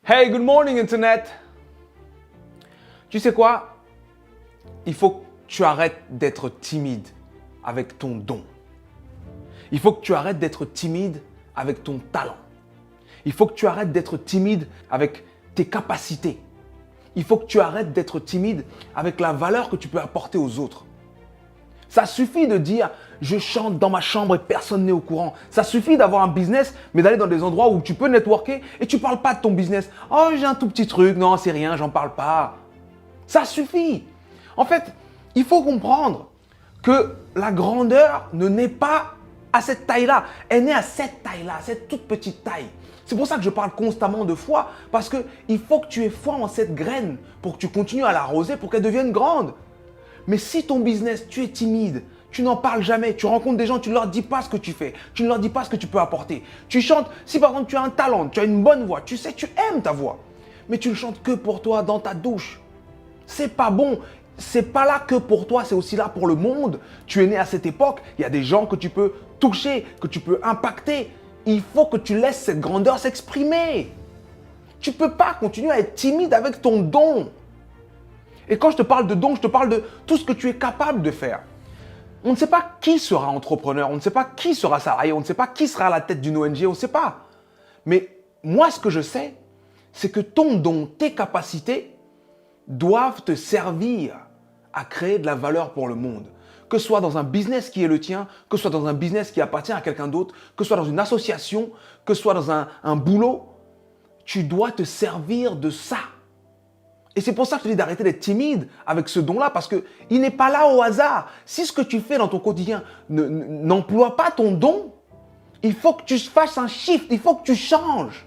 Hey, good morning Internet! Tu sais quoi? Il faut que tu arrêtes d'être timide avec ton don. Il faut que tu arrêtes d'être timide avec ton talent. Il faut que tu arrêtes d'être timide avec tes capacités. Il faut que tu arrêtes d'être timide avec la valeur que tu peux apporter aux autres. Ça suffit de dire « je chante dans ma chambre et personne n'est au courant ». Ça suffit d'avoir un business, mais d'aller dans des endroits où tu peux networker et tu ne parles pas de ton business. « Oh, j'ai un tout petit truc, non, c'est rien, j'en parle pas ». Ça suffit. En fait, il faut comprendre que la grandeur ne naît pas à cette taille-là. Elle naît à cette taille-là, cette toute petite taille. C'est pour ça que je parle constamment de foi, parce qu'il faut que tu aies foi en cette graine pour que tu continues à l'arroser, pour qu'elle devienne grande. Mais si ton business, tu es timide, tu n'en parles jamais, tu rencontres des gens, tu ne leur dis pas ce que tu fais, tu ne leur dis pas ce que tu peux apporter. Tu chantes, si par exemple tu as un talent, tu as une bonne voix, tu sais, tu aimes ta voix, mais tu ne chantes que pour toi dans ta douche. C'est pas bon. C'est pas là que pour toi, c'est aussi là pour le monde. Tu es né à cette époque, il y a des gens que tu peux toucher, que tu peux impacter. Il faut que tu laisses cette grandeur s'exprimer. Tu ne peux pas continuer à être timide avec ton don. Et quand je te parle de don, je te parle de tout ce que tu es capable de faire. On ne sait pas qui sera entrepreneur, on ne sait pas qui sera salarié, on ne sait pas qui sera à la tête d'une ONG, on ne sait pas. Mais moi, ce que je sais, c'est que ton don, tes capacités doivent te servir à créer de la valeur pour le monde. Que ce soit dans un business qui est le tien, que ce soit dans un business qui appartient à quelqu'un d'autre, que ce soit dans une association, que ce soit dans un boulot, tu dois te servir de ça. Et c'est pour ça que je te dis d'arrêter d'être timide avec ce don-là, parce qu'il n'est pas là au hasard. Si ce que tu fais dans ton quotidien n'emploie pas ton don, il faut que tu fasses un shift, il faut que tu changes.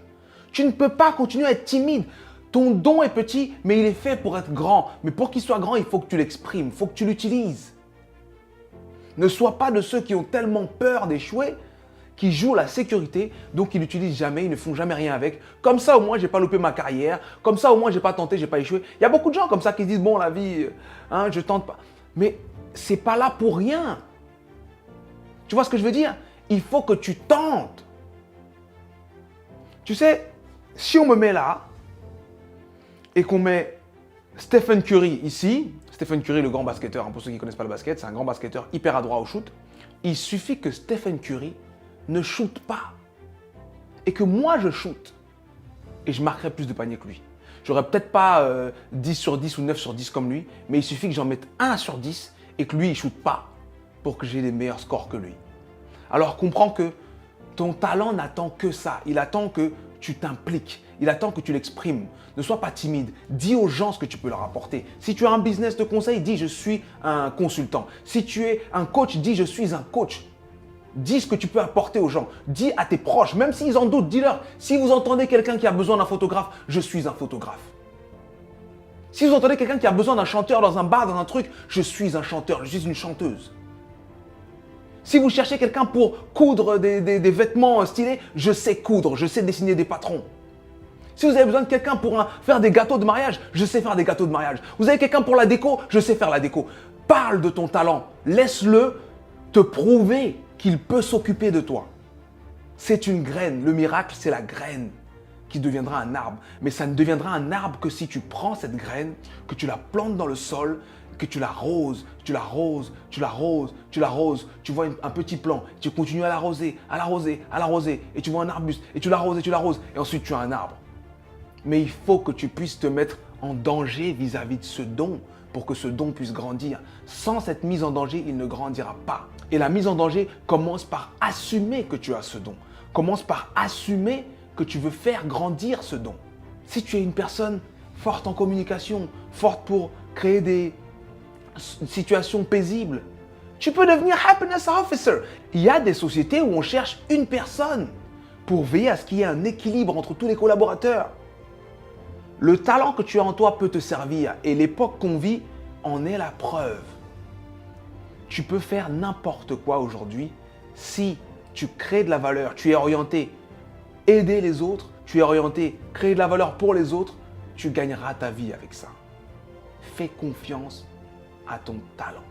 Tu ne peux pas continuer à être timide. Ton don est petit, mais il est fait pour être grand. Mais pour qu'il soit grand, il faut que tu l'exprimes, il faut que tu l'utilises. Ne sois pas de ceux qui ont tellement peur d'échouer, qui jouent la sécurité, donc ils n'utilisent jamais, ils ne font jamais rien avec. Comme ça, au moins, je n'ai pas loupé ma carrière. Comme ça, au moins, je n'ai pas tenté, je n'ai pas échoué. Il y a beaucoup de gens comme ça qui se disent, bon, la vie, je tente pas. Mais ce n'est pas là pour rien. Tu vois ce que je veux dire? Il faut que tu tentes. Tu sais, si on me met là, et qu'on met Stephen Curry ici, Stephen Curry, le grand basketteur, pour ceux qui ne connaissent pas le basket, c'est un grand basketteur hyper adroit au shoot. Il suffit que Stephen Curry ne shoote pas et que moi je shoote et je marquerai plus de paniers que lui. J'aurais peut-être pas 10 sur 10 ou 9 sur 10 comme lui, mais il suffit que j'en mette 1 sur 10 et que lui, il ne shoote pas pour que j'ai les meilleurs scores que lui. Alors comprends que ton talent n'attend que ça. Il attend que tu t'impliques. Il attend que tu l'exprimes. Ne sois pas timide. Dis aux gens ce que tu peux leur apporter. Si tu as un business de conseil, dis « je suis un consultant ». Si tu es un coach, dis « je suis un coach ». Dis ce que tu peux apporter aux gens. Dis à tes proches, même s'ils en doutent, dis-leur. Si vous entendez quelqu'un qui a besoin d'un photographe, je suis un photographe. Si vous entendez quelqu'un qui a besoin d'un chanteur dans un bar, dans un truc, je suis un chanteur, je suis une chanteuse. Si vous cherchez quelqu'un pour coudre des vêtements stylés, je sais coudre, je sais dessiner des patrons. Si vous avez besoin de quelqu'un pour faire des gâteaux de mariage, je sais faire des gâteaux de mariage. Vous avez quelqu'un pour la déco, je sais faire la déco. Parle de ton talent, laisse-le te prouver qu'il peut s'occuper de toi. C'est une graine, le miracle c'est la graine qui deviendra un arbre. Mais ça ne deviendra un arbre que si tu prends cette graine, que tu la plantes dans le sol, que tu l'arroses, tu l'arroses, tu l'arroses, tu l'arroses, tu vois un petit plant, tu continues à l'arroser, à l'arroser, à l'arroser, et tu vois un arbuste, et tu l'arroses, et ensuite tu as un arbre. Mais il faut que tu puisses te mettre en danger vis-à-vis de ce don pour que ce don puisse grandir. Sans cette mise en danger, il ne grandira pas. Et la mise en danger commence par assumer que tu as ce don. Commence par assumer que tu veux faire grandir ce don. Si tu es une personne forte en communication, forte pour créer des situations paisibles, tu peux devenir happiness officer. Il y a des sociétés où on cherche une personne pour veiller à ce qu'il y ait un équilibre entre tous les collaborateurs. Le talent que tu as en toi peut te servir et l'époque qu'on vit en est la preuve. Tu peux faire n'importe quoi aujourd'hui si tu crées de la valeur, tu es orienté aider les autres, tu es orienté créer de la valeur pour les autres, tu gagneras ta vie avec ça. Fais confiance à ton talent.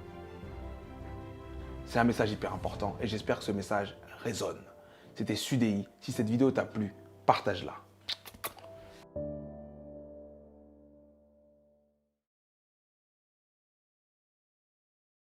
C'est un message hyper important et j'espère que ce message résonne. C'était Sudei. Si cette vidéo t'a plu, partage-la.